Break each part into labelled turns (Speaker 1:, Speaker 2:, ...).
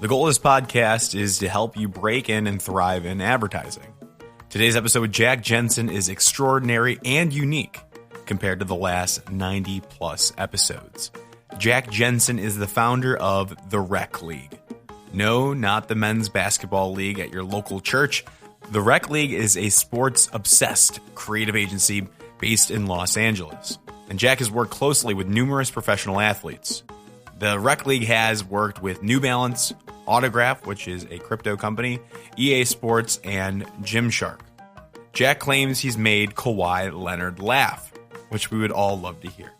Speaker 1: The goal of this podcast is to help you break in and thrive in advertising. Today's episode with Jack Jensen is extraordinary and unique compared to the last 90 plus episodes. Jack Jensen is the founder of the Rec League. No, not the men's basketball league at your local church. The Rec League is a sports-obsessed creative agency based in Los Angeles. And Jack has worked closely with numerous professional athletes. The Rec League has worked with New Balance, Autograph, which is a crypto company, EA Sports, and Gymshark. Jack claims he's made Kawhi Leonard laugh, which we would all love to hear.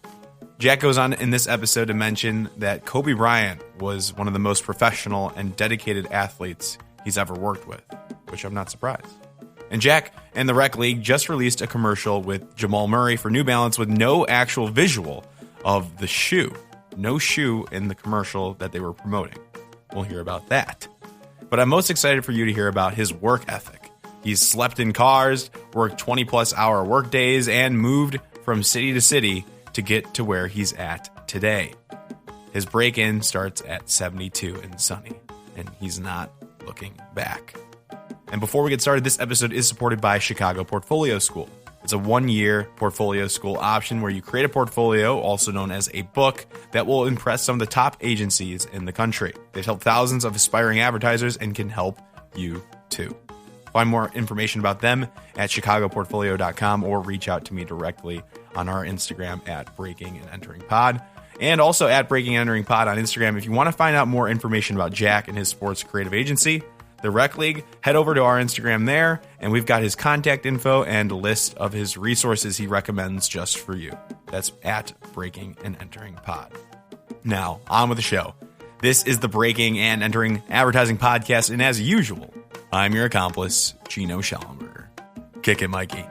Speaker 1: Jack goes on in this episode to mention that Kobe Bryant was one of the most professional and dedicated athletes he's ever worked with, which I'm not surprised. And Jack and the Rec League just released a commercial with Jamal Murray for New Balance with no actual visual of the shoe. No shoe in the commercial that they were promoting. We'll hear about that. But I'm most excited for you to hear about his work ethic. He's slept in cars, worked 20-plus hour work days, and moved from city to city to get to where he's at today. His break-in starts at 72 and sunny, and he's not looking back. And before we get started, this episode is supported by Chicago Portfolio School. It's a one-year portfolio school option where you create a portfolio, also known as a book, that will impress some of the top agencies in the country. They've helped thousands of aspiring advertisers and can help you too. Find more information about them at chicagoportfolio.com or reach out to me directly on our Instagram at Breaking and Entering Pod, and also at Breaking and Entering Pod on Instagram. If you want to find out more information about Jack and his sports creative agency, the Rec League, head over to our Instagram there, and we've got his contact info and a list of his resources he recommends just for you. That's at Breaking and Entering Pod. Now, on with the show. This is the Breaking and Entering Advertising Podcast, and as usual, I'm your accomplice, Gino Schellenberger. Kick it, Mikey.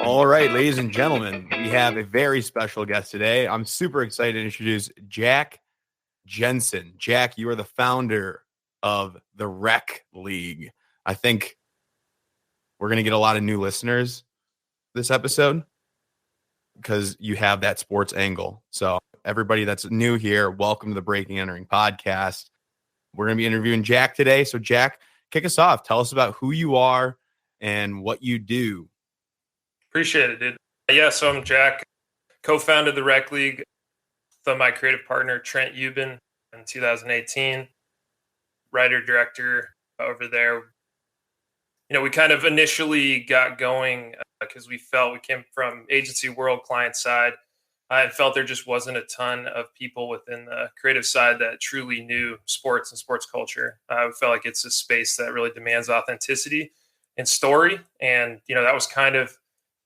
Speaker 1: All right, ladies and gentlemen, we have a very special guest today. I'm super excited to introduce Jack Jensen. Jack, you are the founder of the Rec League. I think we're going to get a lot of new listeners this episode because you have that sports angle. So everybody that's new here, welcome to the Breaking and Entering Podcast. We're going to be interviewing Jack today. So Jack, kick us off. Tell us about who you are and what you do.
Speaker 2: Appreciate it, dude. Yeah, so I'm Jack, co-founded the Rec League with my creative partner, Trent Euban, in 2018. Writer-director over there. You know, we kind of initially got going because we came from agency world client side. I felt there just wasn't a ton of people within the creative side that truly knew sports and sports culture. I felt like it's a space that really demands authenticity and story. And, you know, that was kind of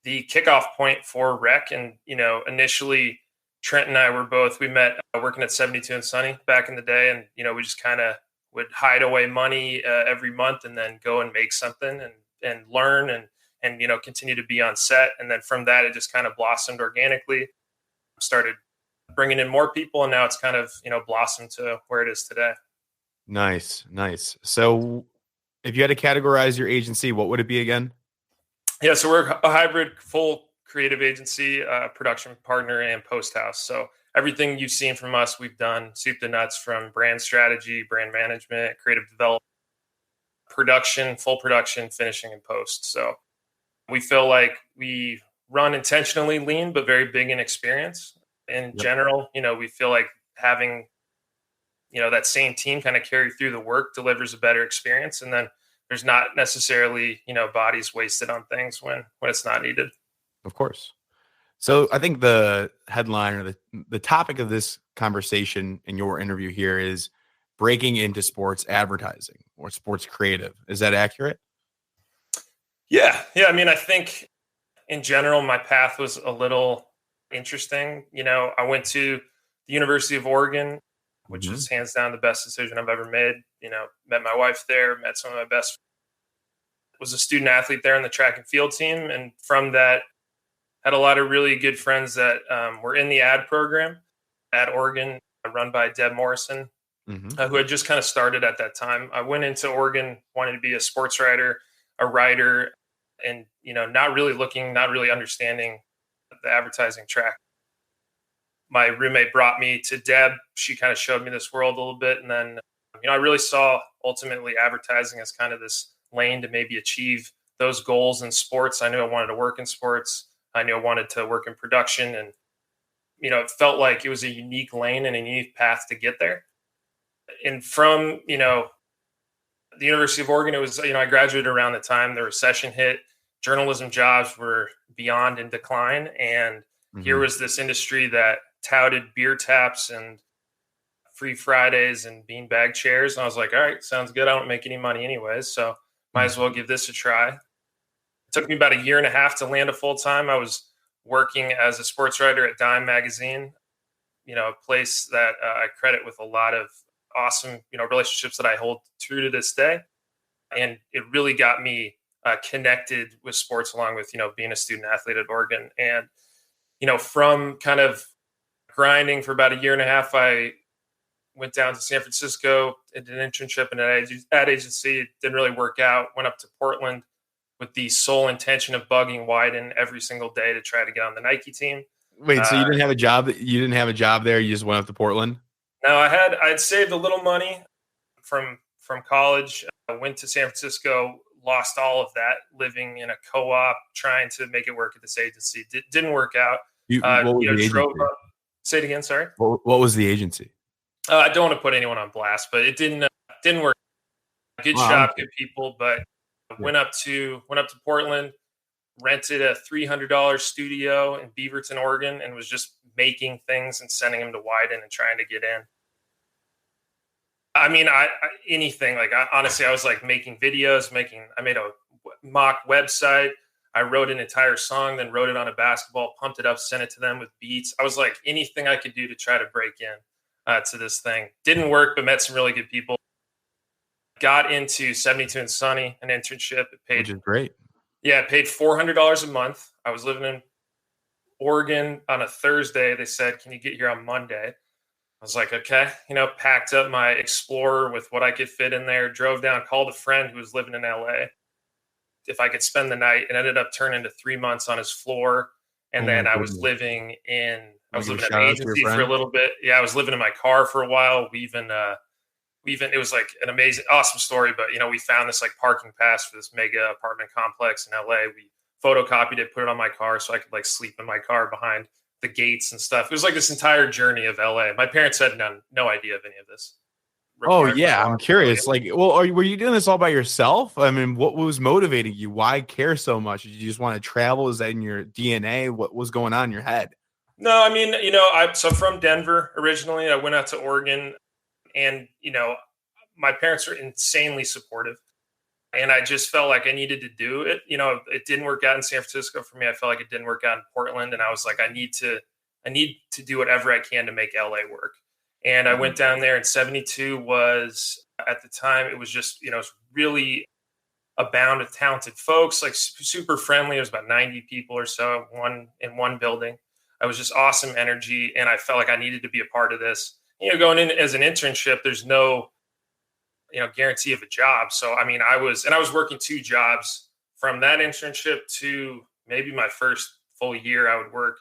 Speaker 2: the kickoff point for Rec. And, you know, initially Trent and I we met working at 72 and Sunny back in the day. And, you know, we just kind of would hide away money every month and then go and make something and learn and, you know, continue to be on set. And then from that, it just kind of blossomed organically, started bringing in more people. And now it's kind of, you know, blossomed to where it is today.
Speaker 1: Nice. So if you had to categorize your agency, what would it be again?
Speaker 2: Yeah, so we're a hybrid, full creative agency, production partner, and post house. So everything you've seen from us, we've done soup to nuts, from brand strategy, brand management, creative development, production, full production, finishing, and post. So we feel like we run intentionally lean, but very big in experience. In general, you know, we feel like having, you know, that same team kind of carry through the work delivers a better experience. And then there's not necessarily, you know, bodies wasted on things when it's not needed.
Speaker 1: Of course. So I think the headline or the topic of this conversation in your interview here is breaking into sports advertising or sports creative. Is that accurate?
Speaker 2: Yeah. I mean, I think in general, my path was a little interesting. You know, I went to the University of Oregon, which is hands down the best decision I've ever made. You know, met my wife there, met some of my best, was a student athlete there in the track and field team. And from that, had a lot of really good friends that were in the ad program at Oregon, run by Deb Morrison, who had just kind of started at that time. I went into Oregon wanting to be a sports writer, a writer, and, not really understanding the advertising track. My roommate brought me to Deb. She kind of showed me this world a little bit. And then, I really saw ultimately advertising as kind of this lane to maybe achieve those goals in sports. I knew I wanted to work in sports. I knew I wanted to work in production. And, it felt like it was a unique lane and a unique path to get there. And from, the University of Oregon, it was, I graduated around the time the recession hit. Journalism jobs were beyond in decline. And here was this industry that touted beer taps and free Fridays and beanbag chairs. And I was like, all right, sounds good. I don't make any money anyways, so might as well give this a try. It took me about a year and a half to land a full-time. I was working as a sports writer at Dime Magazine, a place that I credit with a lot of awesome, relationships that I hold true to this day. And it really got me connected with sports along with, being a student athlete at Oregon. And, from kind of grinding for about a year and a half, I went down to San Francisco, did an internship in an ad agency. It didn't really work out. Went up to Portland with the sole intention of bugging Wyden every single day to try to get on the Nike team.
Speaker 1: Wait, so you didn't have a job? You didn't have a job there? You just went up to Portland?
Speaker 2: No, I'd saved a little money from college. I went to San Francisco, lost all of that, living in a co-op, trying to make it work at this agency. Didn't work out.
Speaker 1: What was the agency?
Speaker 2: Say it again, sorry.
Speaker 1: What was the agency?
Speaker 2: I don't want to put anyone on blast, but it didn't work. Good shop, good people, but went up to Portland, rented a $300 studio in Beaverton, Oregon, and was just making things and sending them to Wyden and trying to get in. I mean, anything. Like, honestly, I was like making videos, I made a mock website. I wrote an entire song, then wrote it on a basketball, pumped it up, sent it to them with beats. I was like, anything I could do to try to break in to this thing. Didn't work, but met some really good people. Got into 72 and Sunny, an internship. It paid,
Speaker 1: which is great. Yeah,
Speaker 2: it paid $400 a month. I was living in Oregon on a Thursday. They said, can you get here on Monday? I was like, okay, packed up my Explorer with what I could fit in there, drove down, called a friend who was living in LA if I could spend the night. It ended up turning to 3 months on his floor. And then I was living in an agency for a little bit. Yeah, I was living in my car for a while. We even it was like an amazing, awesome story. But, we found this like parking pass for this mega apartment complex in LA. We photocopied it, put it on my car so I could like sleep in my car behind the gates and stuff. It was like this entire journey of LA. My parents had no idea of any of this.
Speaker 1: Oh yeah, I'm curious. Like, well, were you doing this all by yourself? I mean, what was motivating you? Why care so much? Did you just want to travel? Is that in your DNA? What was going on in your head?
Speaker 2: No, I mean, so from Denver originally. I went out to Oregon, and my parents are insanely supportive, and I just felt like I needed to do it. It didn't work out in San Francisco for me. I felt like it didn't work out in Portland, and I was like, I need to do whatever I can to make LA work. And I went down there, and 72 was, at the time, it was just, it's really abound of talented folks, like super friendly. There was about 90 people or so in one building. It was just awesome energy, and I felt like I needed to be a part of this. Going in as an internship, there's no, guarantee of a job. So, I mean, I was working 2 jobs from that internship to maybe my first full year. I would work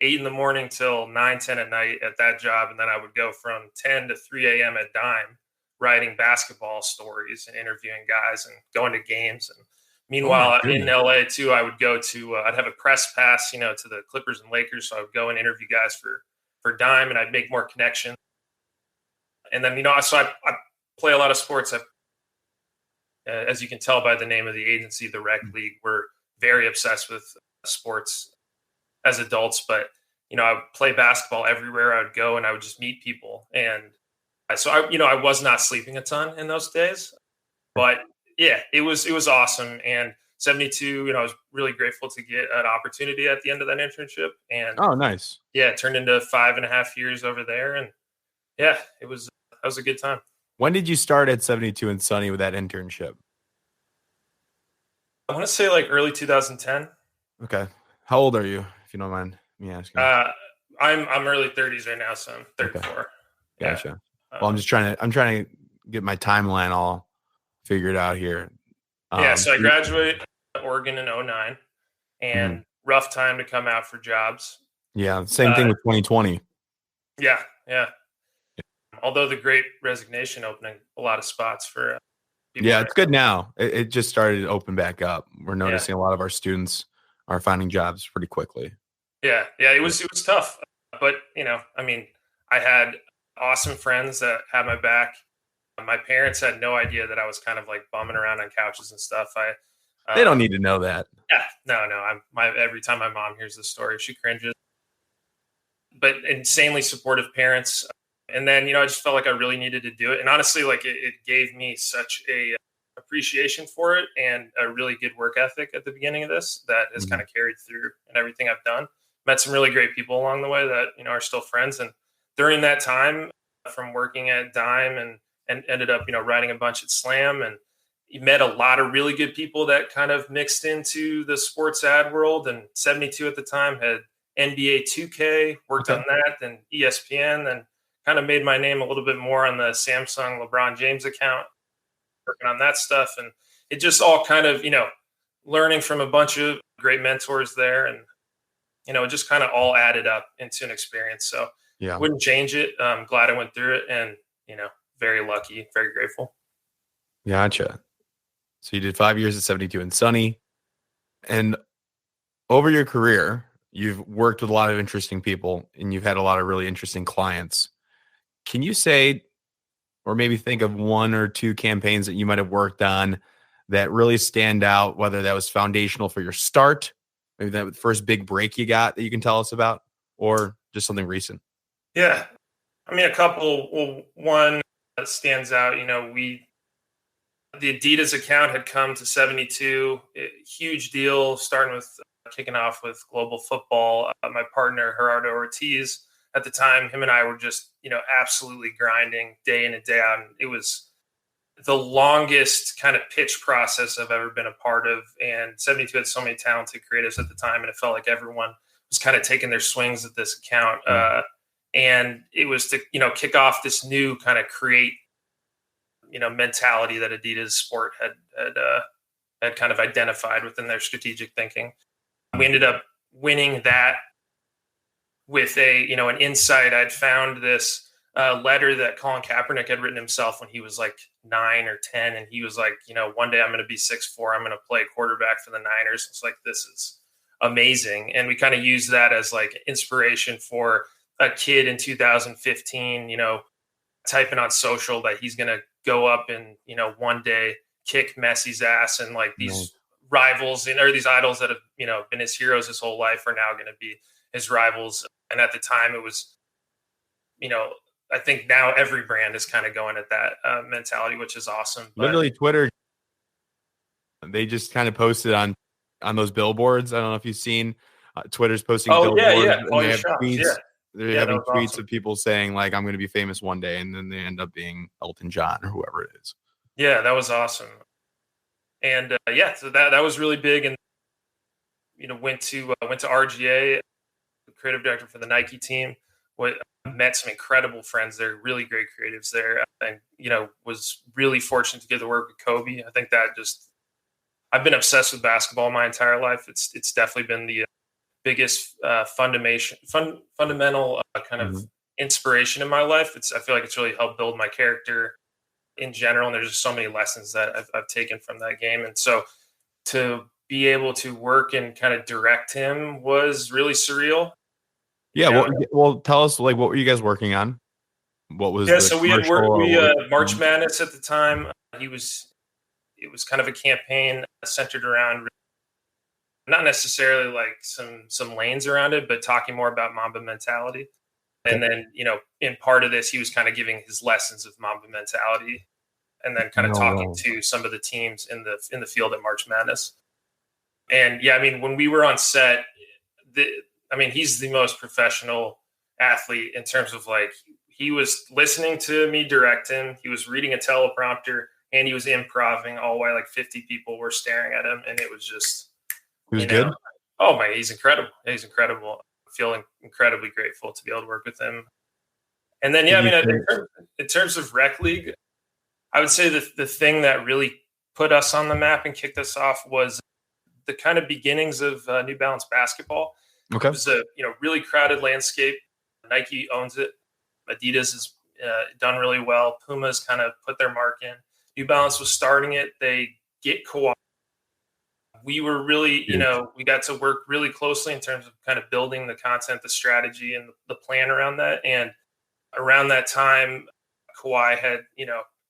Speaker 2: 8 in the morning till 9, 10 at night at that job. And then I would go from 10 to 3 a.m. at Dime, writing basketball stories and interviewing guys and going to games. And meanwhile, in LA too, I would go to, I'd have a press pass, to the Clippers and Lakers. So I would go and interview guys for Dime, and I'd make more connections. And then, so I play a lot of sports. As you can tell by the name of the agency, the Rec League, we're very obsessed with sports as adults, but I would play basketball everywhere I would go, and I would just meet people. And so I was not sleeping a ton in those days, but yeah, it was awesome. And 72, I was really grateful to get an opportunity at the end of that internship. And
Speaker 1: oh, nice.
Speaker 2: Yeah, it turned into 5.5 years over there. And yeah, that was a good time.
Speaker 1: When did you start at 72 and Sunny with that internship?
Speaker 2: I want to say like early 2010.
Speaker 1: Okay. How old are you, if you don't mind me asking?
Speaker 2: I'm early 30s right now, so I'm 34.
Speaker 1: Okay. Gotcha. Yeah. Well, I'm trying to get my timeline all figured out here.
Speaker 2: So I graduated Oregon in '09, and rough time to come out for jobs.
Speaker 1: Yeah, same thing with 2020.
Speaker 2: Yeah. Although the Great Resignation opening a lot of spots for people.
Speaker 1: Yeah, it's good now. It just started to open back up. We're noticing a lot of our students are finding jobs pretty quickly.
Speaker 2: Yeah, it was tough, but I mean, I had awesome friends that had my back. My parents had no idea that I was kind of like bumming around on couches and stuff.
Speaker 1: They don't need to know that.
Speaker 2: Yeah, no. Every time my mom hears this story, she cringes. But insanely supportive parents, and then I just felt like I really needed to do it. And honestly, like it gave me such a appreciation for it and a really good work ethic at the beginning of this that has kind of carried through in everything I've done. Met some really great people along the way that are still friends. And during that time, from working at Dime and ended up writing a bunch at Slam, and you met a lot of really good people that kind of mixed into the sports ad world. And 72 at the time had NBA 2K, worked on that, and ESPN, and kind of made my name a little bit more on the Samsung LeBron James account, working on that stuff. And it just all kind of, learning from a bunch of great mentors there. And, it just kind of all added up into an experience. So wouldn't change it. I'm glad I went through it, and, very lucky, very grateful.
Speaker 1: Gotcha. So you did 5 years at 72 and Sunny, and over your career, you've worked with a lot of interesting people and you've had a lot of really interesting clients. Can you say, or maybe think of one or two campaigns that you might have worked on that really stand out, whether that was foundational for your start, maybe that first big break you got that you can tell us about, or just something recent?
Speaker 2: Yeah. I mean, a couple. Well, one that stands out, the Adidas account had come to 72, huge deal, starting with kicking off with global football. My partner, Gerardo Ortiz, at the time, him and I were just, absolutely grinding day in and day out. And it was the longest kind of pitch process I've ever been a part of. And 72 had so many talented creatives at the time, and it felt like everyone was kind of taking their swings at this account. And it was to, kick off this new kind of create, mentality that Adidas Sport had kind of identified within their strategic thinking. We ended up winning that with an insight. I'd found this letter that Colin Kaepernick had written himself when he was like 9 or 10. And he was like, one day I'm going to be 6'4". I'm going to play quarterback for the Niners. It's like, this is amazing. And we kind of used that as like inspiration for a kid in 2015, typing on social that he's going to go up and, one day kick Messi's ass, and like these rivals or these idols that have, been his heroes his whole life are now going to be his rivals. And at the time it was, I think now every brand is kind of going at that mentality, which is awesome. But
Speaker 1: literally Twitter, they just kind of posted on those billboards. I don't know if you've seen Twitter's posting billboards. And they have tweets. They're having tweets awesome of people saying like, I'm going to be famous one day. And then they end up being Elton John or whoever it is.
Speaker 2: Yeah, that was awesome. And so that was really big. And, went to RGA, the creative director for the Nike team. Met some incredible friends there, really great creatives there. And, was really fortunate to get to work with Kobe. I think that I've been obsessed with basketball my entire life. It's definitely been the biggest fundamental kind of inspiration in my life. I feel like it's really helped build my character in general. And there's just so many lessons that I've taken from that game. And so to be able to work and kind of direct him was really surreal.
Speaker 1: Yeah. Well, tell us, like, what were you guys working on? What was
Speaker 2: so we had March Madness at the time. It was kind of a campaign centered around not necessarily like some lanes around it, but talking more about Mamba mentality. And then, in part of this, he was kind of giving his lessons of Mamba mentality, and then kind of talking to some of the teams in the field at March Madness. And yeah, I mean, when we were on set, he's the most professional athlete in terms of like, he was listening to me direct him. He was reading a teleprompter, and he was improvising all while like 50 people were staring at him. And it was just,
Speaker 1: he was good.
Speaker 2: Oh my, he's incredible. He's incredible. I'm feeling incredibly grateful to be able to work with him. And then, in terms of Rec League, I would say the thing that really put us on the map and kicked us off was the kind of beginnings of New Balance basketball.
Speaker 1: Okay.
Speaker 2: It was a really crowded landscape. Nike owns it. Adidas has done really well. Puma's kind of put their mark in. New Balance was starting it. They get Kawhi. We were really, we got to work really closely in terms of kind of building the content, the strategy, and the plan around that. And around that time, Kawhi had,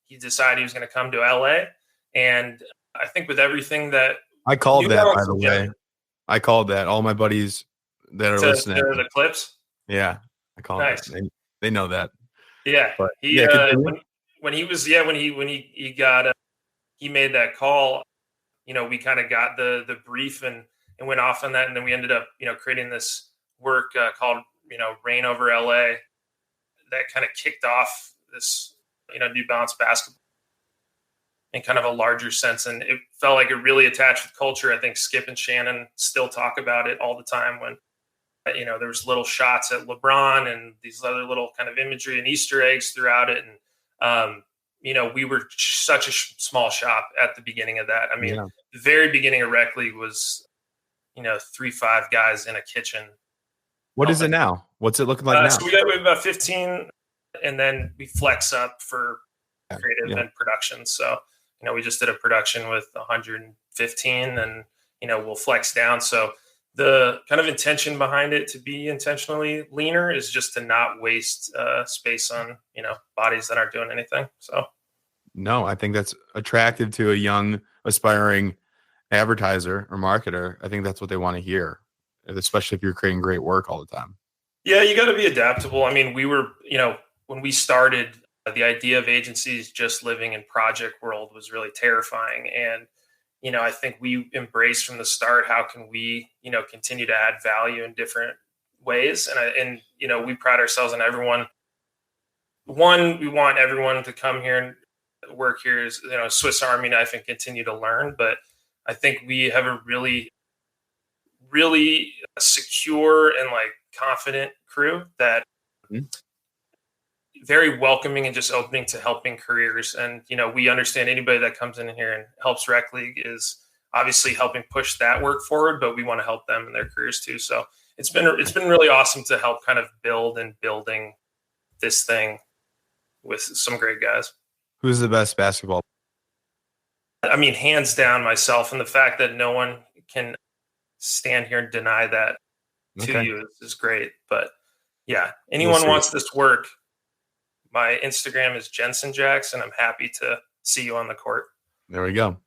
Speaker 2: he decided he was going to come to LA. And I think with everything that
Speaker 1: I called that, by the way, I called that. All my buddies that are listening,
Speaker 2: the Clips.
Speaker 1: Yeah, I called
Speaker 2: nice.
Speaker 1: That. They know that.
Speaker 2: Yeah, but he when he was he made that call. We kind of got the brief and went off on that, and then we ended up creating this work called Reign Over LA that kind of kicked off this New Balance basketball in kind of a larger sense, and it felt like it really attached with culture. I think Skip and Shannon still talk about it all the time when there was little shots at LeBron and these other little kind of imagery and Easter eggs throughout it, and we were such a small shop at the beginning of that. I mean, the very beginning of Rec League was, 3-5 guys in a kitchen.
Speaker 1: What is it now? What's it looking like now?
Speaker 2: So we have about 15, and then we flex up for creative and production. So, we just did a production with 115, and, we'll flex down. So the kind of intention behind it to be intentionally leaner is just to not waste space on, bodies that aren't doing anything. So,
Speaker 1: no, I think that's attractive to a young aspiring advertiser or marketer. I think that's what they want to hear, especially if you're creating great work all the time.
Speaker 2: Yeah, you got to be adaptable. I mean, we were, when we started, the idea of agencies just living in project world was really terrifying. And, I think we embraced from the start, how can we, continue to add value in different ways. And we pride ourselves on everyone. One, we want everyone to come here and work here as, Swiss Army knife and continue to learn. But I think we have a really, really secure and confident crew that very welcoming and just opening to helping careers. And, we understand anybody that comes in here and helps Rec League is obviously helping push that work forward, but we want to help them in their careers too. So it's been really awesome to help kind of building this thing with some great guys.
Speaker 1: Who's the best basketball?
Speaker 2: I mean, hands down myself, and the fact that no one can stand here and deny that to you is great. But yeah, anyone wants this work, my Instagram is Jensen Jackson. I'm happy to see you on the court.
Speaker 1: There we go.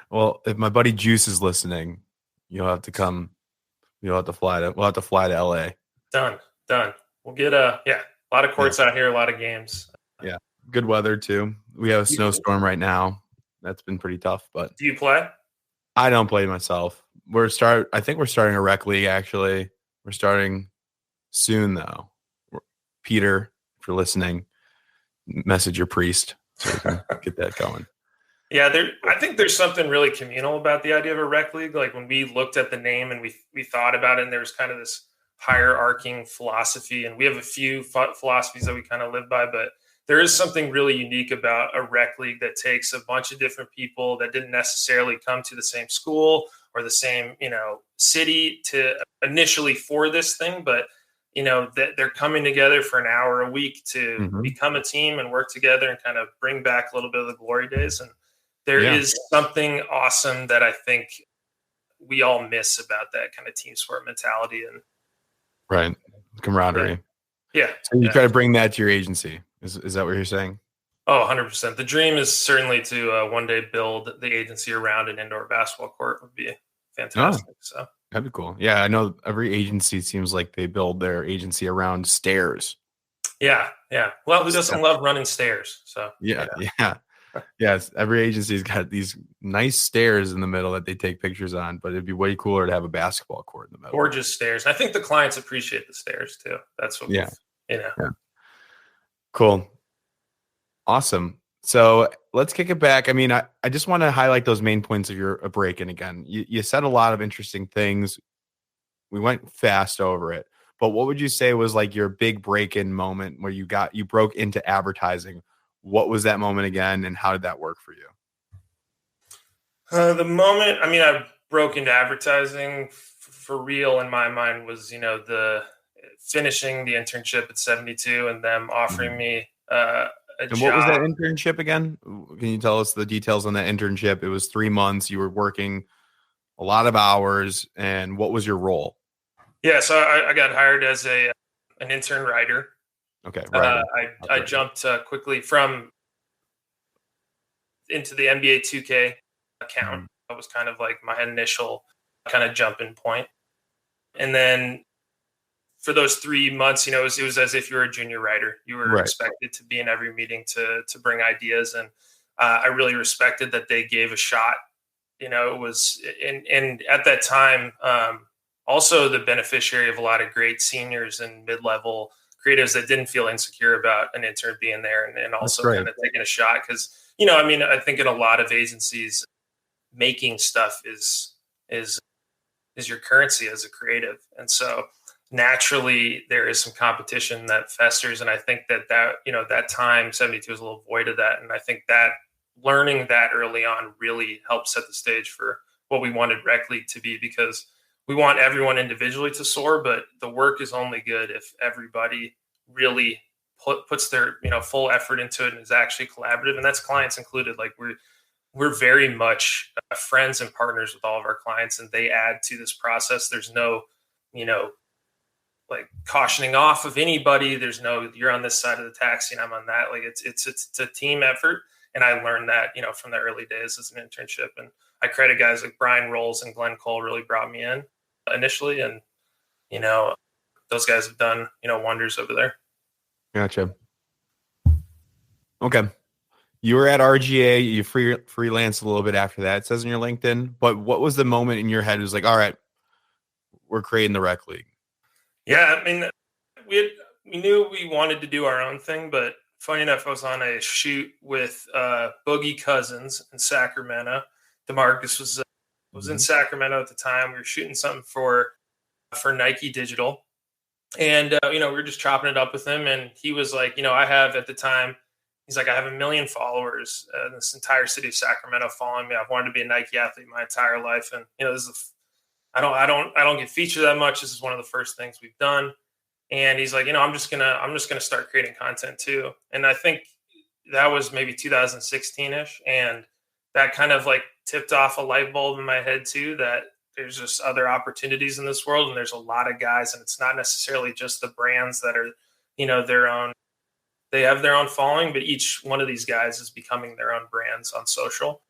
Speaker 1: Well, if my buddy Juice is listening, you'll have to come. We'll have to fly to LA.
Speaker 2: Done. We'll get a lot of courts out here, a lot of games.
Speaker 1: Yeah. Good weather too. We have a snowstorm right now. That's been pretty tough, but
Speaker 2: do you play?
Speaker 1: I don't play myself. I think we're starting a Rec League actually. We're starting soon though. Peter, if you're listening, message your priest so we can get that going.
Speaker 2: Yeah, I think there's something really communal about the idea of a Rec League. Like when we looked at the name and we thought about it, and there's kind of this hierarching philosophy, and we have a few philosophies that we kind of live by, but there is something really unique about a Rec League that takes a bunch of different people that didn't necessarily come to the same school or the same, city to initially for this thing, but that they're coming together for an hour a week to become a team and work together and kind of bring back a little bit of the glory days. And there is something awesome that I think we all miss about that kind of team sport mentality and
Speaker 1: camaraderie.
Speaker 2: Yeah.
Speaker 1: So you try to bring that to your agency. Is that what you're saying?
Speaker 2: Oh, 100%. The dream is certainly to one day build the agency around an indoor basketball court. Would be fantastic. So
Speaker 1: that'd be cool. Yeah, I know every agency seems like they build their agency around stairs.
Speaker 2: Yeah. Well, who doesn't love running stairs? So
Speaker 1: yeah. Yes, every agency's got these nice stairs in the middle that they take pictures on, but it'd be way cooler to have a basketball court in the middle.
Speaker 2: Gorgeous stairs. I think the clients appreciate the stairs too. That's what
Speaker 1: Cool. Awesome. So let's kick it back. I mean, I just want to highlight those main points of your break-in again. You said a lot of interesting things. We went fast over it, but what would you say was like your big break-in moment where you broke into advertising? What was that moment again, and how did that work for you?
Speaker 2: The moment, I broke into advertising for real in my mind was, the finishing the internship at 72 and them offering me a
Speaker 1: And what was
Speaker 2: job.
Speaker 1: that internship again? Can you tell us the details on that internship? It was 3 months. You were working a lot of hours. And what was your role?
Speaker 2: Yeah, so I got hired as an intern writer.
Speaker 1: Okay, right.
Speaker 2: I jumped quickly into the NBA 2K account.
Speaker 1: Mm-hmm.
Speaker 2: That was kind of like my initial kind of jumping point. And then for those 3 months, it was as if you were a junior writer. You were expected to be in every meeting to bring ideas, and I really respected that they gave a shot. It was, and at that time, also the beneficiary of a lot of great seniors and mid-level creatives that didn't feel insecure about an intern being there, and also kind of taking a shot because I think in a lot of agencies, making stuff is your currency as a creative, and so naturally there is some competition that festers, and I think that time 72 is a little void of that, and I think that learning that early on really helped set the stage for what we wanted Rec League to be, because we want everyone individually to soar, but the work is only good if everybody really puts their full effort into it and is actually collaborative, and that's clients included. Like we're very much friends and partners with all of our clients, and they add to this process. There's no like cautioning off of anybody. There's no, you're on this side of the taxi and I'm on that. Like it's a team effort. And I learned that, from the early days as an internship. And I credit guys like Brian Rolls and Glenn Cole really brought me in initially. And, those guys have done, wonders over there.
Speaker 1: Gotcha. Okay. You were at RGA, you freelanced a little bit after that. It says in your LinkedIn, but what was the moment in your head? It was like, all right, we're creating the Rec League.
Speaker 2: Yeah, I mean, we knew we wanted to do our own thing, but funny enough, I was on a shoot with Boogie Cousins in Sacramento. DeMarcus was in Sacramento at the time. We were shooting something for Nike Digital, and we were just chopping it up with him. And he was like, I have at the time, he's like, I have 1 million followers in this entire city of Sacramento following me. I've wanted to be a Nike athlete my entire life, and this is I don't get featured that much. This is one of the first things we've done. And he's like, I'm just gonna start creating content too. And I think that was maybe 2016-ish. And that kind of like tipped off a light bulb in my head too, that there's just other opportunities in this world. And there's a lot of guys, and it's not necessarily just the brands that are, they have their own following, but each one of these guys is becoming their own brands on social.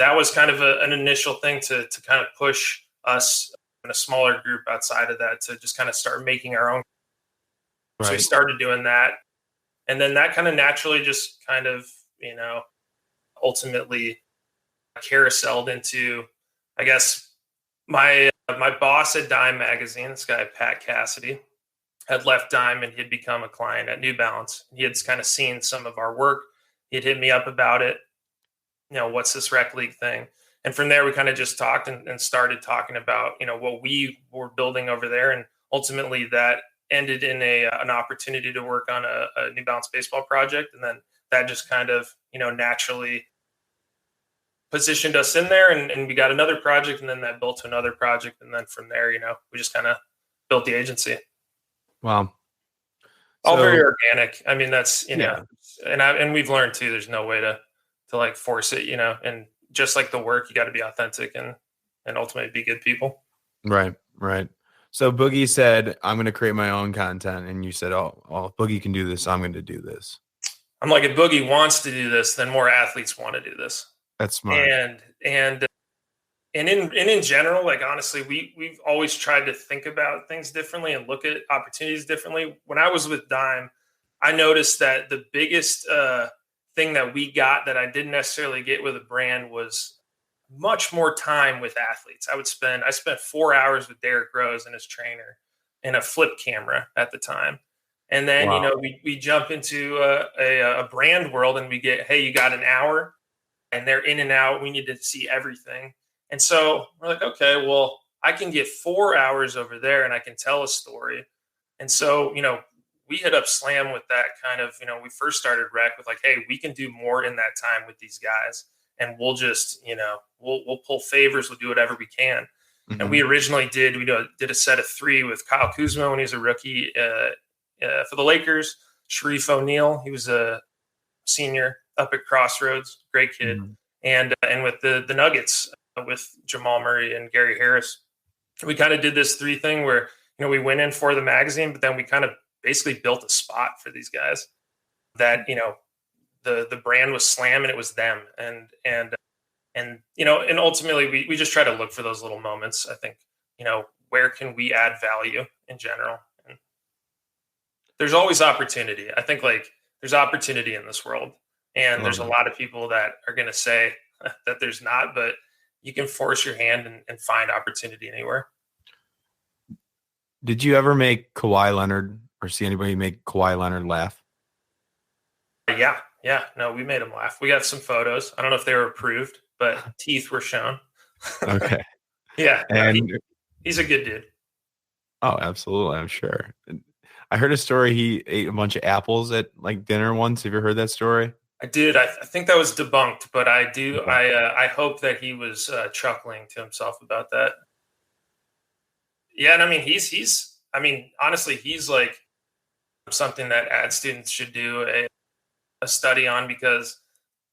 Speaker 2: That was kind of an initial thing to kind of push us in a smaller group outside of that to just kind of start making our own. Right. So we started doing that. And then that kind of naturally just kind of, ultimately carouseled into, I guess, my boss at Dime Magazine, this guy, Pat Cassidy, had left Dime and he'd become a client at New Balance. He had kind of seen some of our work. He'd hit me up about it. What's this Rec League thing? And from there, we kind of just talked and started talking about, what we were building over there. And ultimately that ended in an opportunity to work on a New Balance baseball project. And then that just kind of, naturally positioned us in there, and we got another project, and then that built to another project. And then from there, we just kind of built the agency.
Speaker 1: Wow.
Speaker 2: All very organic. I mean, that's, and we've learned too, there's no way to like force it, and just like the work, you got to be authentic and ultimately be good people.
Speaker 1: Right. So Boogie said, I'm going to create my own content. And you said, oh, Boogie can do this. I'm going to do this.
Speaker 2: I'm like, if Boogie wants to do this, then more athletes want to do this.
Speaker 1: That's smart.
Speaker 2: And in general, like, honestly, we've always tried to think about things differently and look at opportunities differently. When I was with Dime, I noticed that the biggest thing that we got that I didn't necessarily get with a brand was much more time with athletes. I spent 4 hours with Derrick Rose and his trainer in a flip camera at the time. And then,
Speaker 1: wow.
Speaker 2: We jump into a brand world and we get, hey, you got an hour, and they're in and out. We need to see everything. And so we're like, okay, well, I can get 4 hours over there and I can tell a story. And so, we hit up Slam with that kind of, we first started Rec with like, hey, we can do more in that time with these guys. and we'll just, we'll pull favors. We'll do whatever we can.
Speaker 1: Mm-hmm.
Speaker 2: And we originally did a set of 3 with Kyle Kuzma when he was a rookie for the Lakers. Shareef O'Neal, he was a senior up at Crossroads, great kid.
Speaker 1: Mm-hmm.
Speaker 2: And with the Nuggets with Jamal Murray and Gary Harris, we kind of did this 3 thing where, we went in for the magazine, but then we kind of basically built a spot for these guys that, the brand was Slam and it was them. And ultimately we just try to look for those little moments. I think, where can we add value in general? And there's always opportunity. I think there's opportunity in this world, and there's a lot of people that are going to say that there's not, but you can force your hand and find opportunity anywhere.
Speaker 1: Did you ever make Kawhi Leonard or see anybody make Kawhi Leonard laugh?
Speaker 2: Yeah. No, we made him laugh. We got some photos. I don't know if they were approved, but teeth were shown.
Speaker 1: Okay.
Speaker 2: Yeah.
Speaker 1: And
Speaker 2: he's a good dude.
Speaker 1: Oh, absolutely. I'm sure. I heard a story. He ate a bunch of apples at dinner once. Have you heard that story?
Speaker 2: I did. I think that was debunked, but I do. Okay. I hope that he was chuckling to himself about that. Yeah. And I mean, he's honestly, he's something that ad students should do a study on, because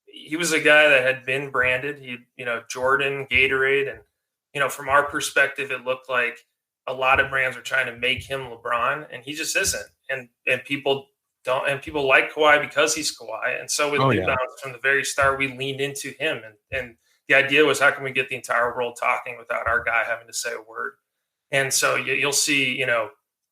Speaker 2: he was a guy that had been branded. Jordan, Gatorade, and from our perspective, it looked like a lot of brands were trying to make him LeBron, and he just isn't. And people don't, and people like Kawhi because he's Kawhi. And so with New Balance from the very start, we leaned into him, and the idea was, how can we get the entire world talking without our guy having to say a word? And so you'll see,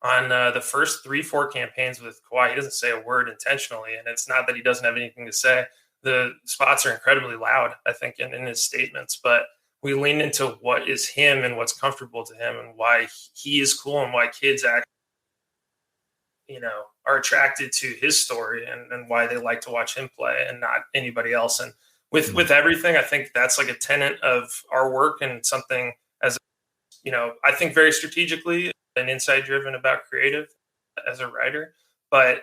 Speaker 2: on the first 3-4 campaigns with Kawhi, he doesn't say a word intentionally. And it's not that he doesn't have anything to say. The spots are incredibly loud, I think, in his statements. But we lean into what is him and what's comfortable to him, and why he is cool, and why kids actually, are attracted to his story, and why they like to watch him play and not anybody else. And with everything, I think that's a tenet of our work, and something as, I think very strategically and insight driven about creative as a writer, but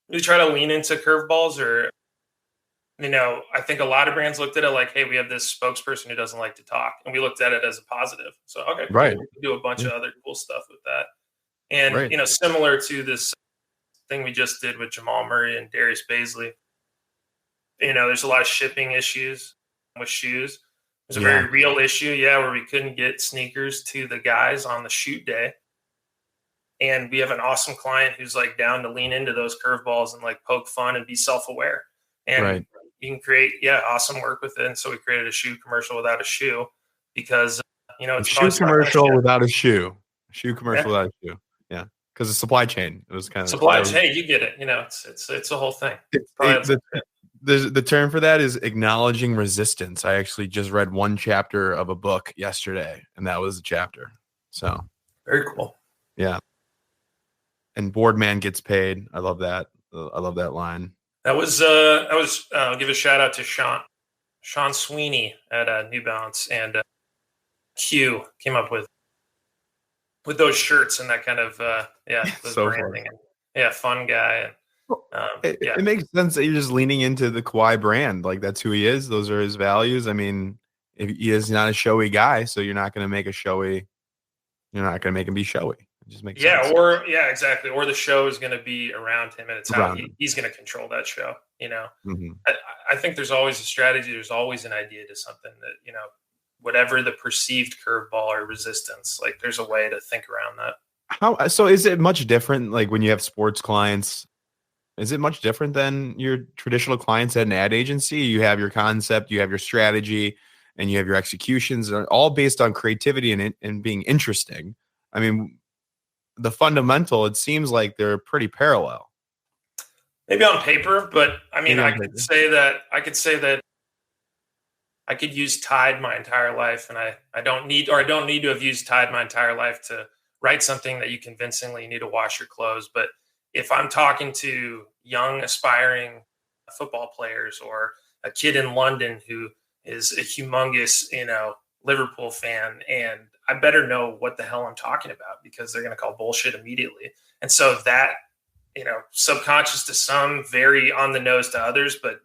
Speaker 2: we try to lean into curveballs, or, I think a lot of brands looked at it hey, we have this spokesperson who doesn't like to talk. And we looked at it as a positive. So, okay, cool.
Speaker 1: Right.
Speaker 2: We can do a bunch of other cool stuff with that. And, similar to this thing we just did with Jamal Murray and Darius Baisley, there's a lot of shipping issues with shoes. There's a very real issue, where we couldn't get sneakers to the guys on the shoot day. And we have an awesome client who's down to lean into those curveballs and poke fun and be self-aware. And you can create, awesome work with it. And so we created a shoe commercial without a shoe, because, it's
Speaker 1: a shoe commercial without a shoe. Shoe commercial without a shoe. Yeah. Because the supply chain, it was kind of
Speaker 2: supply chain. Hey, you get it. It's a whole thing.
Speaker 1: The term for that is acknowledging resistance. I actually just read one chapter of a book yesterday, and that was the chapter. So
Speaker 2: very cool.
Speaker 1: Yeah. And Boardman gets paid. I love that. I love that line.
Speaker 2: That was give a shout out to Sean Sweeney at New Balance, and Q came up with those shirts and that kind of
Speaker 1: so
Speaker 2: branding. And, fun guy. And,
Speaker 1: it makes sense that you're just leaning into the Kawhi brand. That's who he is. Those are his values. I mean, if he is not a showy guy, so you're not going to make you're not going to make him be showy. It just makes sense.
Speaker 2: Exactly. Or the show is going to be around him, and it's how he's going to control that show.
Speaker 1: Mm-hmm.
Speaker 2: I think there's always a strategy. There's always an idea to something that, whatever the perceived curveball or resistance, there's a way to think around that.
Speaker 1: So is it much different? When you have sports clients, is it much different than your traditional clients at an ad agency? You have your concept, you have your strategy, and you have your executions, all based on creativity and being interesting. I mean, the fundamental, it seems like they're pretty parallel.
Speaker 2: Maybe on paper, but I mean, I could say that I could use Tide my entire life, and I don't need to have used Tide my entire life to write something that you convincingly need to wash your clothes. But if I'm talking to young aspiring football players, or a kid in London who is a humongous, Liverpool fan, and I better know what the hell I'm talking about, because they're going to call bullshit immediately. And so that, subconscious to some, very on the nose to others, but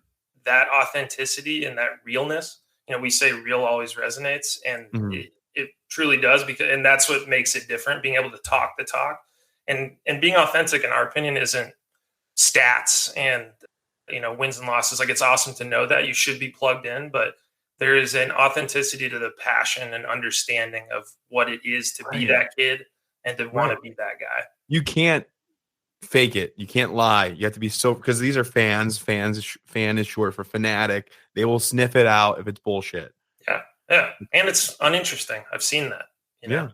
Speaker 2: that authenticity and that realness, we say real always resonates, and it truly does, and that's what makes it different, being able to talk the talk, and being authentic, in our opinion, isn't stats and wins and losses. Like, it's awesome to know that you should be plugged in, but there is an authenticity to the passion and understanding of what it is to be that kid and to want to be that guy.
Speaker 1: You can't fake it. You can't lie. You have to be because these are fans. Fan is short for fanatic. They will sniff it out if it's bullshit.
Speaker 2: Yeah. And it's uninteresting. I've seen that.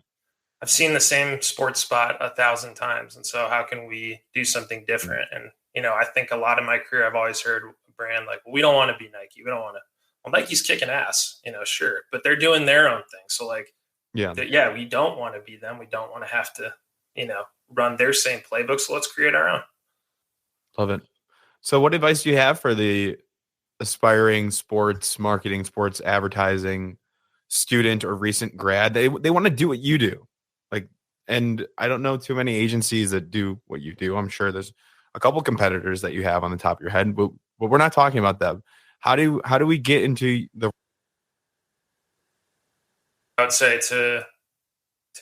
Speaker 2: I've seen the same sports spot 1,000 times. And so how can we do something different? And, I think a lot of my career, I've always heard a brand like, well, we don't want to be Nike. We don't want to. Well, Nike's kicking ass, sure. But they're doing their own thing. So, like, we don't want to be them. We don't want to have to, run their same playbook. So let's create our own.
Speaker 1: Love it. So what advice do you have for the aspiring sports marketing, sports advertising student or recent grad? They want to do what you do. And I don't know too many agencies that do what you do. I'm sure there's a couple competitors that you have on the top of your head, but we're not talking about them. How do we get into the?
Speaker 2: I would say to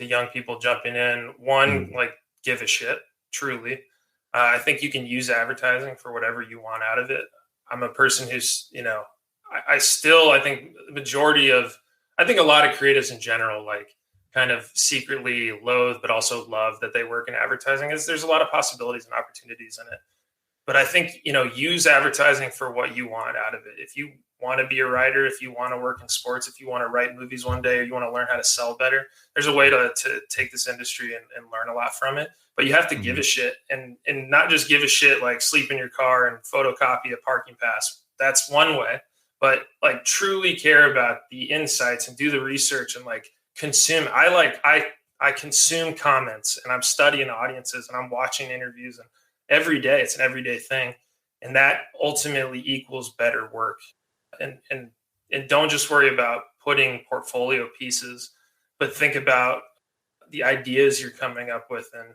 Speaker 2: young people jumping in, one, like, give a shit, truly. I think you can use advertising for whatever you want out of it. I'm a person who's, I think a lot of creatives in general, like, kind of secretly loathe, but also love that they work in advertising. There's a lot of possibilities and opportunities in it. But I think, use advertising for what you want out of it. If you want to be a writer, if you want to work in sports, if you want to write movies one day, or you want to learn how to sell better, there's a way to take this industry and learn a lot from it. But you have to give a shit, and not just give a shit like sleep in your car and photocopy a parking pass. That's one way. But, like, truly care about the insights and do the research and, like, consume. I consume comments, and I'm studying audiences, and I'm watching interviews, and every day it's an everyday thing. And that ultimately equals better work. And don't just worry about putting portfolio pieces, but think about the ideas you're coming up with. And,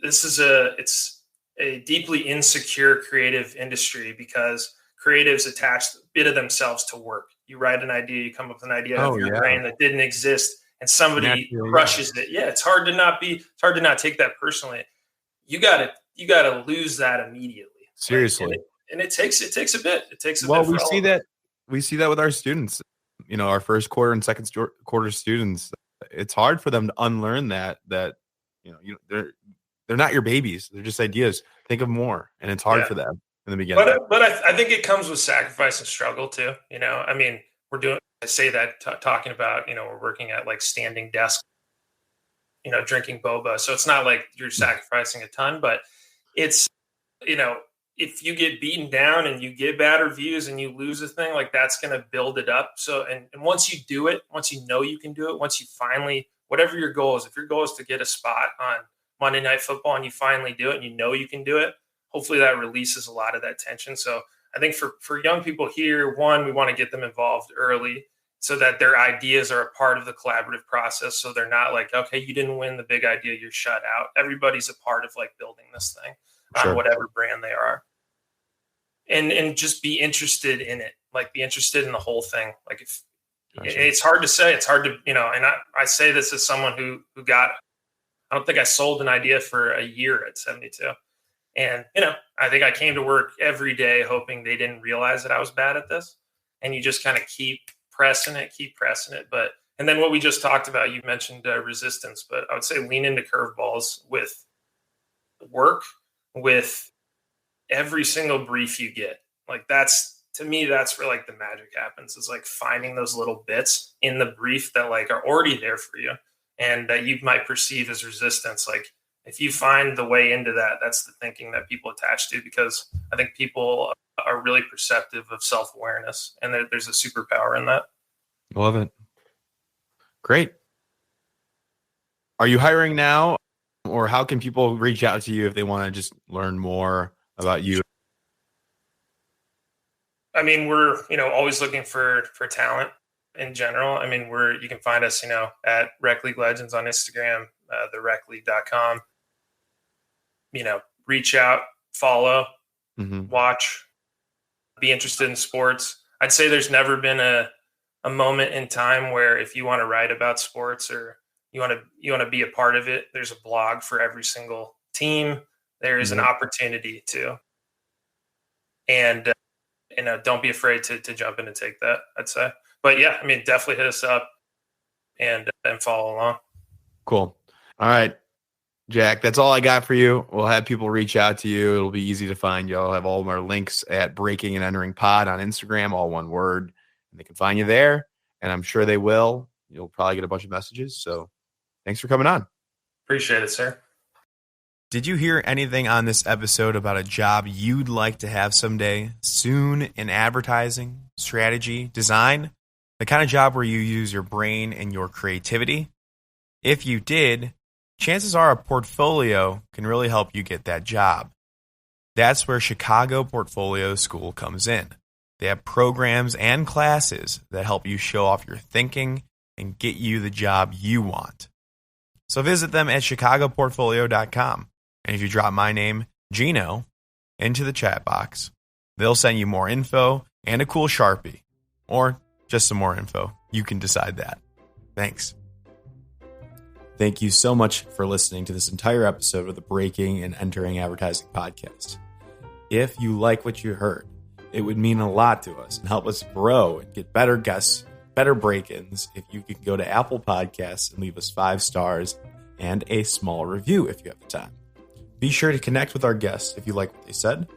Speaker 2: it's a deeply insecure creative industry because creatives attach a bit of themselves to work. You write an idea, you come up with an idea out of your brain that didn't exist, and somebody crushes it. Yeah, it's hard to not take that personally. You gotta lose that immediately.
Speaker 1: Seriously.
Speaker 2: And it takes a bit. It takes a bit.
Speaker 1: Well, we see that with our students, our first quarter and second quarter students. It's hard for them to unlearn that they're not your babies. They're just ideas. Think of more. And it's hard for them in the beginning.
Speaker 2: But I think it comes with sacrifice and struggle too. I say that talking about, we're working at, like, standing desks, drinking boba. So it's not like you're sacrificing a ton, but it's, if you get beaten down and you get bad reviews and you lose a thing, like, that's going to build it up. So, and once you do it, once you know you can do it, once you finally, whatever your goal is, if your goal is to get a spot on Monday Night Football and you finally do it and you can do it, hopefully that releases a lot of that tension. So I think for young people here, one, we want to get them involved early so that their ideas are a part of the collaborative process. So they're not like, okay, you didn't win the big idea, you're shut out. Everybody's a part of, like, building this thing on whatever brand they are. And just be interested in it, like, be interested in the whole thing. Like, if it's hard to say, it's hard to, and I say this as someone who I don't think I sold an idea for a year at 72. And, I think I came to work every day hoping they didn't realize that I was bad at this. And you just kind of keep pressing it. And then what we just talked about, you mentioned resistance, but I would say lean into curveballs with work, with every single brief you get. Like, to me, that's where, like, the magic happens, is, like, finding those little bits in the brief that, like, are already there for you and that you might perceive as resistance. Like, if you find the way into that, that's the thinking that people attach to, because I think people are really perceptive of self-awareness, and there's a superpower in that.
Speaker 1: Love it. Great. Are you hiring now, or how can people reach out to you if they want to just learn more about you?
Speaker 2: We're, always looking for talent in general. You can find us, at Rec League Legends on Instagram, therecleague.com. Reach out, follow, watch. be interested in sports. I'd say there's never been a moment in time where if you want to write about sports or you want to be a part of it, there's a blog for every single team. There is an opportunity to, and don't be afraid to jump in and take that, I'd say. But yeah, I mean, definitely hit us up and follow along.
Speaker 1: Cool. All right, Jack, that's all I got for you. We'll have people reach out to you. It'll be easy to find you. I'll have all of our links at Breaking and Entering Pod on Instagram, all one word. And they can find you there, and I'm sure they will. You'll probably get a bunch of messages. So thanks for coming on.
Speaker 2: Appreciate it, sir.
Speaker 1: Did you hear anything on this episode about a job you'd like to have someday, soon, in advertising, strategy, design? The kind of job where you use your brain and your creativity? If you did, chances are a portfolio can really help you get that job. That's where Chicago Portfolio School comes in. They have programs and classes that help you show off your thinking and get you the job you want. So visit them at chicagoportfolio.com. And if you drop my name, Gino, into the chat box, they'll send you more info and a cool Sharpie. Or just some more info. You can decide that. Thanks. Thank you so much for listening to this entire episode of the Breaking and Entering Advertising podcast. If you like what you heard, it would mean a lot to us and help us grow and get better guests, better break-ins if you could go to Apple Podcasts and leave us 5 stars and a small review if you have the time. Be sure to connect with our guests if you like what they said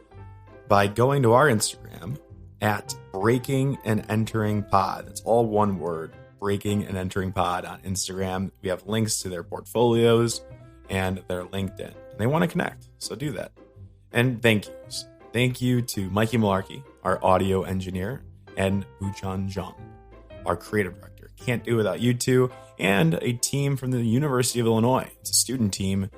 Speaker 1: by going to our Instagram at Breaking and Entering Pod. That's all one word, Breaking and Entering Pod on Instagram. We have links to their portfolios and their LinkedIn. And they want to connect, so do that. And thank yous. Thank you to Mikey Malarkey, our audio engineer, and Buchan Zhang, our creative director. Can't do it without you two, and a team from the University of Illinois. It's a student team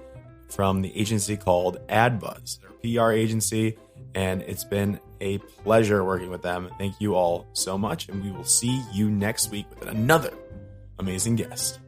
Speaker 1: from the agency called AdBuzz, their PR agency, and it's been a pleasure working with them. Thank you all so much, and we will see you next week with another amazing guest.